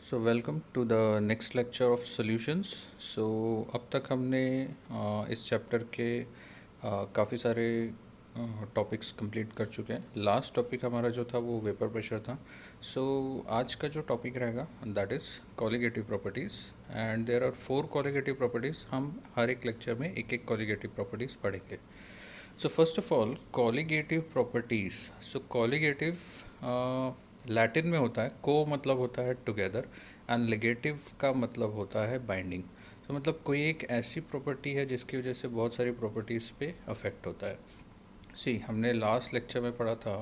So welcome to the next lecture of solutions. So अब तक हमने इस चैप्टर के काफ़ी सारे टॉपिक्स कंप्लीट कर चुके हैं। लास्ट टॉपिक हमारा जो था वो वेपर प्रेशर था। सो आज का जो टॉपिक रहेगा that is colligative properties and there are 4 colligative properties. हम हर एक लेक्चर में एक एक कॉलिगेटिव प्रॉपर्टीज़ पढ़ेंगे। So first of all colligative properties. So colligative Latin में होता है, को मतलब होता है टुगेदर एंड लेगेटिव का मतलब होता है बाइंडिंग। तो मतलब कोई एक ऐसी प्रॉपर्टी है जिसकी वजह से बहुत सारी प्रॉपर्टीज़ पे अफेक्ट होता है। सी हमने लास्ट लेक्चर में पढ़ा था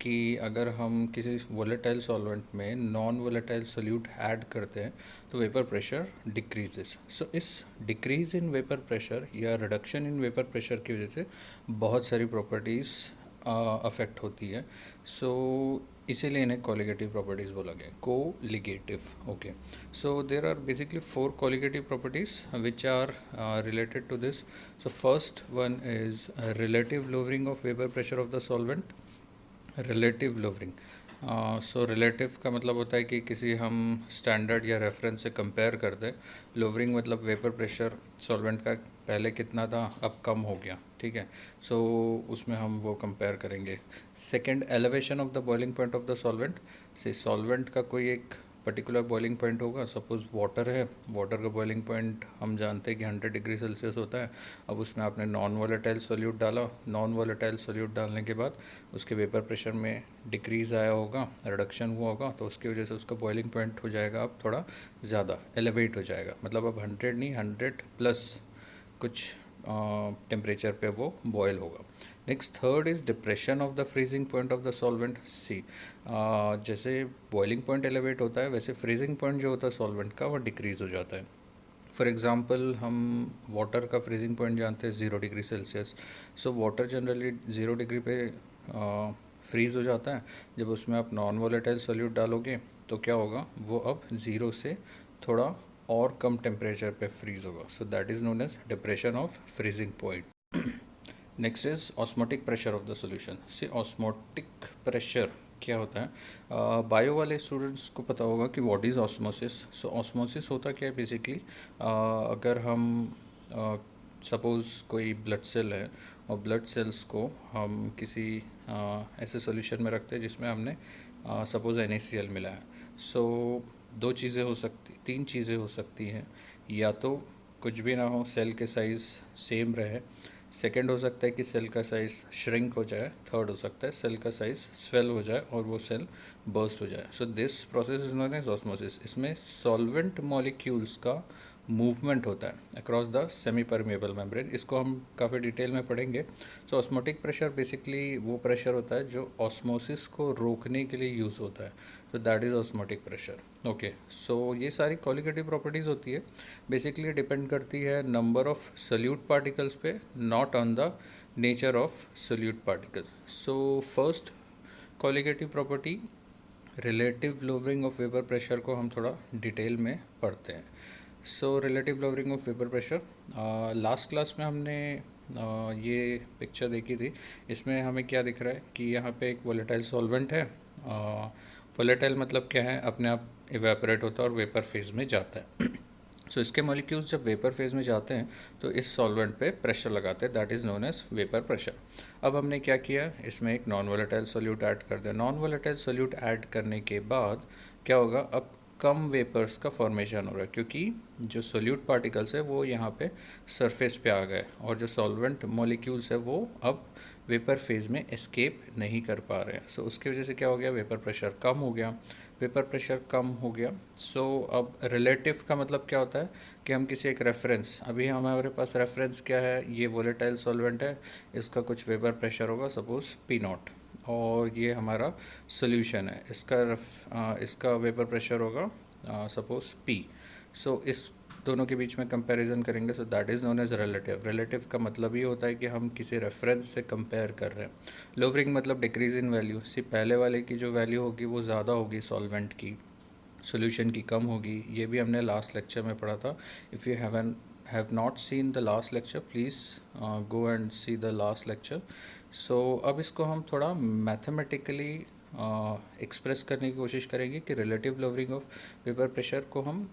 कि अगर हम किसी वोलेटाइल सॉल्वेंट में नॉन वोलेटाइल सोल्यूट ऐड करते हैं तो वेपर प्रेशर डिक्रीजेस। सो इस डिक्रीज इन वेपर प्रेशर या रिडक्शन इन वेपर प्रेशर की वजह से बहुत सारी प्रॉपर्टीज़ अफेक्ट होती है। सो इसीलिए इन्हें कॉलिगेटिव प्रॉपर्टीज़ बोला गया, colligative. Okay, so there are basically 4 colligative properties which are related to this. So first one is relative lowering of vapor pressure of the solvent. Relative lowering. So relative का मतलब होता है कि किसी हम standard या रेफरेंस से compare कर दें। लोवरिंग मतलब वेपर प्रेशर सॉल्वेंट का पहले कितना था अब कम हो गया, ठीक है। सो उसमें हम वो कंपेयर करेंगे। Second, elevation of the boiling point of the solvent. से सॉल्वेंट का कोई एक पर्टिकुलर बॉइलिंग पॉइंट होगा। सपोज़ वाटर है, वाटर का बॉइलिंग पॉइंट हम जानते हैं कि 100 डिग्री सेल्सियस होता है। अब उसमें आपने नॉन वोलेटाइल सोल्यूट डाला, नॉन वोलेटाइल सोल्यूट डालने के बाद उसके वेपर प्रेशर में डिक्रीज़ आया होगा, रिडक्शन हुआ होगा, तो उसकी वजह से उसका बॉइलिंग पॉइंट हो जाएगा अब थोड़ा ज़्यादा एलिवेट हो जाएगा। मतलब अब 100 नहीं, 100 प्लस कुछ टेम्परेचर पे वो बॉयल होगा। Next third is depression of the freezing point of the solvent. See जैसे बॉइलिंग पॉइंट एलिवेट होता है वैसे फ्रीजिंग पॉइंट जो होता है सॉल्वेंट का वो डिक्रीज़ हो जाता है। फॉर एग्ज़ाम्पल हम वाटर का फ्रीजिंग पॉइंट जानते हैं 0 degree Celsius. So water generally 0 degree पे फ्रीज़ हो जाता है। जब उसमें आप नॉन वोलेटाइल सोल्यूट डालोगे तो क्या होगा, वो अब 0 से थोड़ा और कम टेम्परेचर पे फ्रीज़ होगा। So that is known as depression of freezing point. Next is osmotic pressure of the solution. See osmotic pressure क्या होता है, बायो वाले स्टूडेंट्स को पता होगा कि what is osmosis. So osmosis होता क्या है बेसिकली, अगर हम सपोज़ कोई ब्लड सेल है और ब्लड सेल्स को हम किसी ऐसे सॉल्यूशन में रखते हैं जिसमें हमने सपोज़ NaCl मिला है। सो दो चीज़ें हो सकती, तीन चीज़ें हो सकती हैं। या तो कुछ भी ना हो, सेल के साइज़ सेम रहे। सेकेंड हो सकता है कि सेल का साइज़ श्रिंक हो जाए। थर्ड हो सकता है सेल का साइज़ स्वेल हो जाए और वो सेल बर्स्ट हो जाए। So this process is known as osmosis. इसमें सॉल्वेंट मॉलिक्यूल्स का मूवमेंट होता है across the semi permeable membrane. इसको हम काफ़ी डिटेल में पढ़ेंगे। सो ऑस्मोटिक प्रेशर बेसिकली वो प्रेशर होता है जो ऑस्मोसिस को रोकने के लिए यूज़ होता है। So that is osmotic pressure. Okay, so ये सारी कॉलिगेटिव प्रॉपर्टीज़ होती है, बेसिकली डिपेंड करती है नंबर ऑफ सोल्यूट पार्टिकल्स पे, not on the nature of solute particle. So first colligative property relative lowering of vapour pressure को हम थोड़ा डिटेल में पढ़ते हैं। So relative lowering of vapour pressure, last class में हमने ये पिक्चर देखी थी। इसमें हमें क्या दिख रहा है कि यहाँ पे एक वोलेटाइल सॉल्वेंट है। वोलेटाइल मतलब क्या है, अपने आप इवेपोरेट होता है और वेपर फेज में जाता है। सो इसके मॉलिक्यूल्स जब वेपर फेज में जाते हैं तो इस सॉल्वेंट पे प्रेशर लगाते हैं, that is known as vapour pressure. अब हमने क्या किया, इसमें एक नॉन वोलेटाइल सोल्यूट ऐड कर दिया। नॉन वोलेटाइल सोल्यूट ऐड करने के बाद क्या होगा, अब कम वेपर्स का फॉर्मेशन हो रहा है क्योंकि जो सोल्यूट पार्टिकल्स है वो यहाँ पे सरफेस पे आ गए और जो सॉल्वेंट मॉलिक्यूल्स है वो अब वेपर फेज में एस्केप नहीं कर पा रहे हैं। सो उसकी वजह से क्या हो गया, वेपर प्रेशर कम हो गया। वेपर प्रेशर कम हो गया। सो अब रिलेटिव का मतलब क्या होता है कि हम किसी एक रेफरेंस, अभी हमारे पास रेफरेंस क्या है, ये वोलेटाइल सॉल्वेंट है, इसका कुछ वेपर प्रेशर होगा सपोज P0 और ये हमारा सोल्यूशन है, इसका वेपर प्रेशर होगा सपोज P। सो इस दोनों के बीच में कंपैरिजन करेंगे। So that is known as relative. Relative का मतलब ये होता है कि हम किसी रेफरेंस से कंपेयर कर रहे हैं। लोवरिंग मतलब डिक्रीज इन वैल्यू। सी पहले वाले की जो वैल्यू होगी वो ज़्यादा होगी सॉल्वेंट की, सोल्यूशन की कम होगी। ये भी हमने लास्ट लेक्चर में पढ़ा था। If you have not seen the last lecture, please go and see the last lecture. So अब इसको हम थोड़ा मैथमेटिकली एक्सप्रेस करने की कोशिश करेंगे कि relative lowering of vapour pressure को हम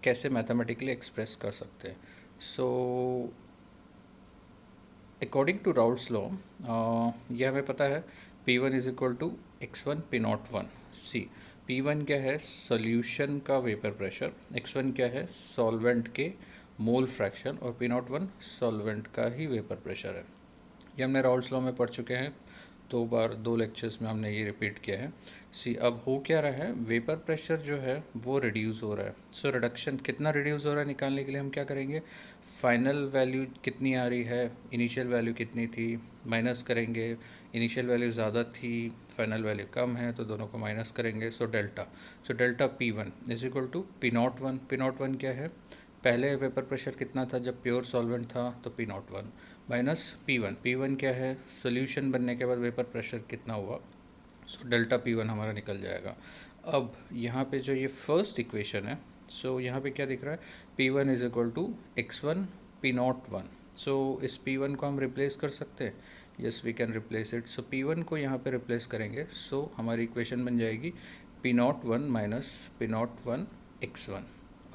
कैसे मैथमेटिकली एक्सप्रेस कर सकते हैं. So according to Raoult's law ये हमें पता है P1 is equal to x1 P01. C P1 क्या है, सॉल्यूशन का वेपर प्रेशर, x1 क्या है, सॉल्वेंट के मोल फ्रैक्शन, और P01 सॉल्वेंट का ही वेपर प्रेशर है. ये हमने राउल्ट्स लॉ में पढ़ चुके हैं, 2 बार 2 लेक्चर्स में हमने ये रिपीट किया है. सी अब हो क्या रहा है, वेपर प्रेशर जो है वो रिड्यूस हो रहा है. सो रिडक्शन कितना रिड्यूस हो रहा है निकालने के लिए हम क्या करेंगे, फाइनल वैल्यू कितनी आ रही है, इनिशियल वैल्यू कितनी थी, माइनस करेंगे. इनिशियल वैल्यू ज़्यादा थी, फाइनल वैल्यू कम है, तो दोनों को माइनस करेंगे. So delta P1 is equal to P01. P01 क्या है, पहले वेपर प्रेशर कितना था जब प्योर सॉल्वेंट था, तो P01 माइनस P1 क्या है, सोल्यूशन बनने के बाद वेपर प्रेशर कितना हुआ. सो डेल्टा P1 हमारा निकल जाएगा. अब यहाँ पे जो ये फर्स्ट इक्वेशन है, सो यहाँ पे क्या दिख रहा है, P1 is equal to x1 P01. सो इस P1 को हम रिप्लेस कर सकते हैं. Yes, we can replace it. So P1 को यहाँ पे रिप्लेस करेंगे, सो हमारी इक्वेशन बन जाएगी P01 माइनस P01 x1.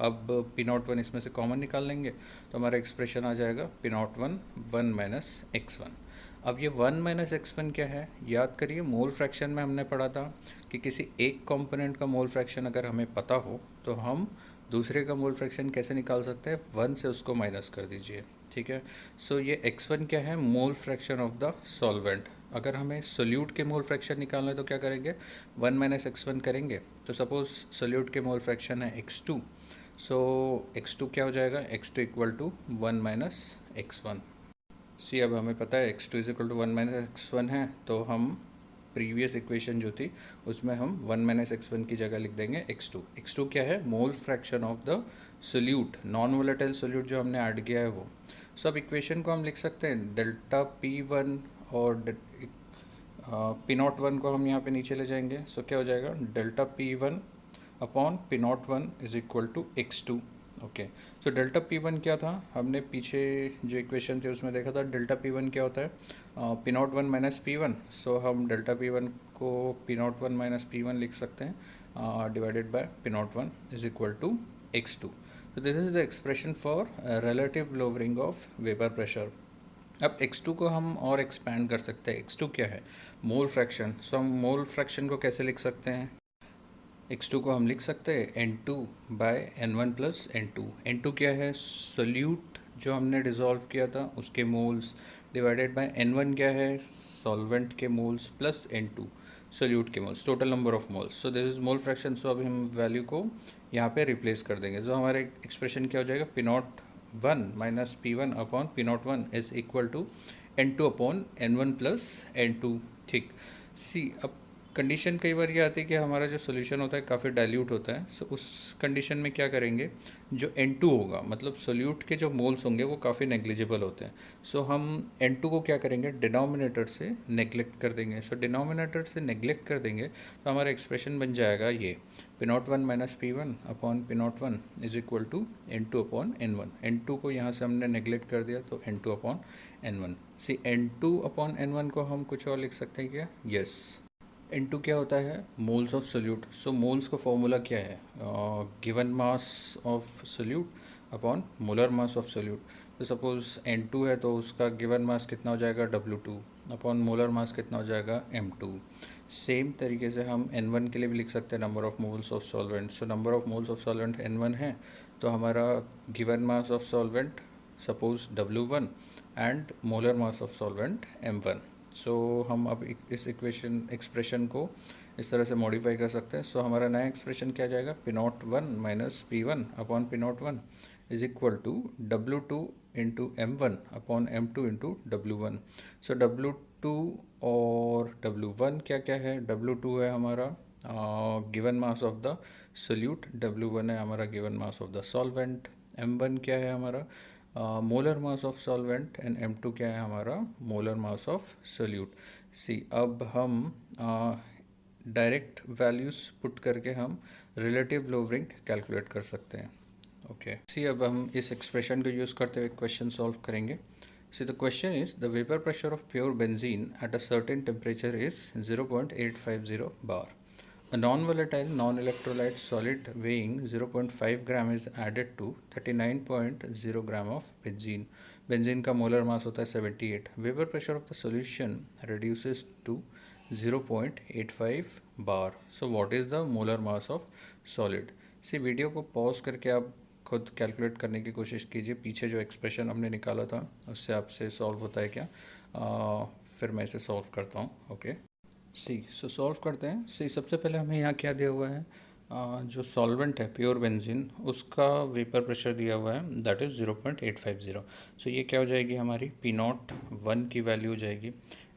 अब P01 इसमें से कॉमन निकाल लेंगे तो हमारा एक्सप्रेशन आ जाएगा P01 1 माइनस x1. अब ये 1 माइनस x1 क्या है, याद करिए मोल फ्रैक्शन में हमने पढ़ा था कि किसी एक कंपोनेंट का मोल फ्रैक्शन अगर हमें पता हो तो हम दूसरे का मोल फ्रैक्शन कैसे निकाल सकते हैं, 1 से उसको माइनस कर दीजिए. ठीक है. सो ये x1 क्या है, mole fraction of the solvent. अगर हमें सोल्यूट के मोल फ्रैक्शन निकालना है तो क्या करेंगे, 1 माइनस x1 करेंगे. तो सपोज सोल्यूट के मोल फ्रैक्शन है x2. सो x2 क्या हो जाएगा, x2 equal to 1 minus x1. सी अब हमें पता है x2 is equal to 1 minus x1 है, तो हम प्रीवियस इक्वेशन जो थी उसमें हम 1 माइनस x1 की जगह लिख देंगे x2 क्या है, mole fraction of the solute, non volatile solute जो हमने ऐड किया है वो. सो अब इक्वेशन को हम लिख सकते हैं डेल्टा P1 और P01 को हम यहाँ पे नीचे ले जाएंगे. सो क्या हो जाएगा, delta P1 upon P01 is equal to x2. Okay. So delta P1 क्या था, हमने पीछे जो इक्वेशन थी उसमें देखा था डेल्टा P1 क्या होता है, P01 माइनस P1. सो हम डेल्टा P1 को P01 माइनस P1 लिख सकते हैं divided by P01 is equal to x2. So this is the expression for relative lowering of vapour pressure. अब x2 को हम और एक्सपैंड कर सकते हैं. x2 क्या है, मोल फ्रैक्शन. सो हम मोल फ्रैक्शन को कैसे लिख सकते हैं, x2 को हम लिख सकते हैं N2 bye N1 plus N2. N2 क्या है, सोल्यूट जो हमने डिज़ोल्व किया था उसके मोल्स, डिवाइडेड बाय N1 क्या है, सॉल्वेंट के मोल्स, प्लस N2 सोल्यूट के moles, total number of moles. So this is mole fraction. So अभी हम वैल्यू को यहाँ पे रिप्लेस कर देंगे. जो हमारा एक्सप्रेशन क्या हो जाएगा, P01 minus P1 upon P01 is equal to N2 upon N1 plus N2. ठीक. सी अब कंडीशन कई बार ये आती है कि हमारा जो सोल्यूशन होता है काफ़ी डाइल्यूट होता है. सो उस कंडीशन में क्या करेंगे, जो N2 होगा, मतलब सोल्यूट के जो मोल्स होंगे वो काफ़ी नेग्लिजिबल होते हैं. सो हम N2 को क्या करेंगे, डिनोमिनेटर से नेग्लेक्ट कर देंगे. सो डिनोमिनेटर से नेग्लेक्ट कर देंगे तो हमारा एक्सप्रेशन बन जाएगा ये P01 minus P1 upon P01 is equal to N2 upon N1. N2 को यहाँ से हमने नेग्लेक्ट कर दिया तो N2 अपॉन N1. सी N2 अपॉन N1 को हम कुछ और लिख सकते हैं क्या, यस. N2 क्या होता है, moles of solute. So moles का फॉर्मूला क्या है, given mass of solute upon molar mass of solute. तो सपोज N2 है तो उसका गिवन मास कितना हो जाएगा, W2 अपॉन मोलर मास कितना हो जाएगा, M2. सेम तरीके से हम N1 के लिए भी लिख सकते हैं number of moles of solvent. So number of moles of solvent N1 है, तो हमारा given mass of solvent suppose W1 and molar mass of solvent M1. सो हम अब इस इक्वेशन एक्सप्रेशन को इस तरह से मॉडिफाई कर सकते हैं. सो हमारा नया एक्सप्रेशन क्या जाएगा, P01 minus P1 upon P01 is equal to W2 into M1 upon M2 into W1. So W2 और W1 क्या क्या है, W2 है हमारा given mass of the solute, W1 है हमारा given mass of the solvent, M1 क्या है हमारा molar mass of solvent, and M2 क्या है हमारा molar mass of solute. See अब हम डायरेक्ट वैल्यूज़ पुट करके हम रिलेटिव लोअरिंग कैलकुलेट कर सकते हैं. ओके. सी अब हम इस एक्सप्रेशन को यूज़ करते हुए क्वेश्चन सॉल्व करेंगे. See, the question is the vapor pressure of pure benzene at a certain temperature is 0.850 bar. A non-volatile, non-electrolyte solid weighing 0.5 gram is added to 39.0 gram of benzene. Benzene का molar mass होता है 78. Vapor pressure of the solution reduces to 0.85 bar. So what is the molar mass of solid? See, video को pause करके आप खुद calculate करने की कोशिश कीजिए, पीछे जो एक्सप्रेशन हमने निकाला था उससे आपसे सॉल्व होता है क्या। फिर मैं इसे सॉल्व करता हूँ। ओके, सी सो सॉल्व करते हैं। सी, सबसे पहले हमें यहाँ क्या दिया हुआ है, जो सॉल्वेंट है प्योर बेंजीन उसका वेपर प्रेशर दिया हुआ है, दैट इज़ 0.850। सो ये क्या हो जाएगी, हमारी P01 की वैल्यू हो जाएगी।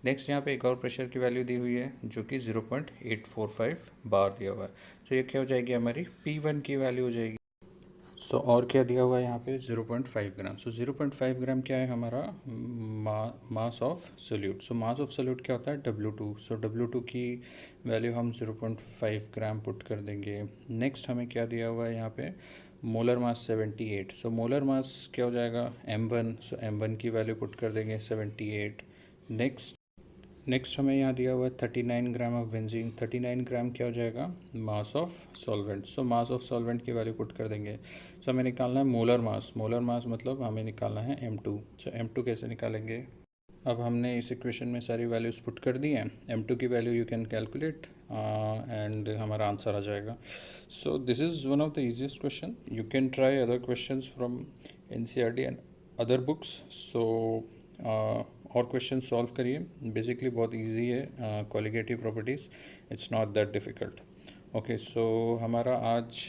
नेक्स्ट यहाँ पे एक और प्रेशर की वैल्यू दी हुई है जो कि 0.845 बार दिया हुआ है। तो ये क्या हो जाएगी, हमारी P1 की वैल्यू हो जाएगी। सो और क्या दिया हुआ है यहाँ पे, 0.5 ग्राम। सो 0.5 ग्राम क्या है, हमारा मास of solute. So mass of solute क्या होता है, W2। सो W2 की वैल्यू हम 0.5 ग्राम पुट कर देंगे। नेक्स्ट हमें क्या दिया हुआ है यहाँ पे, molar mass 78। So molar mass क्या हो जाएगा, M1। सो M1 की वैल्यू पुट कर देंगे 78। नेक्स्ट हमें यहाँ दिया हुआ है 39 ग्राम ऑफ बेंजीन। 39 ग्राम क्या हो जाएगा, मास of solvent. So mass of solvent की वैल्यू पुट कर देंगे। सो हमें निकालना है मोलर मास। मोलर मास मतलब हमें निकालना है M2। सो M2 कैसे निकालेंगे, अब हमने इस इक्वेशन में सारी वैल्यूज़ पुट कर दी हैं। M2 की value you can calculate and हमारा आंसर आ जाएगा। So this is one of the easiest question. You can try other questions from NCERT and other books. So और क्वेश्चन सॉल्व करिए, बेसिकली बहुत easy है। Colligative properties, it's not that difficult. Okay, so हमारा आज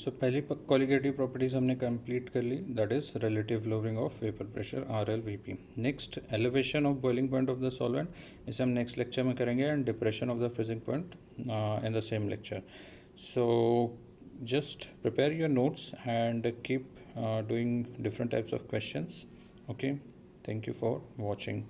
पहली colligative properties हमने complete कर ली, that is relative lowering of vapour pressure RLVP। Next, elevation of boiling point of the solvent, इसे हम नेक्स्ट लेक्चर में करेंगे, and depression of the freezing point in the same lecture. So just prepare your notes and keep doing different types of questions. Okay, thank you for watching.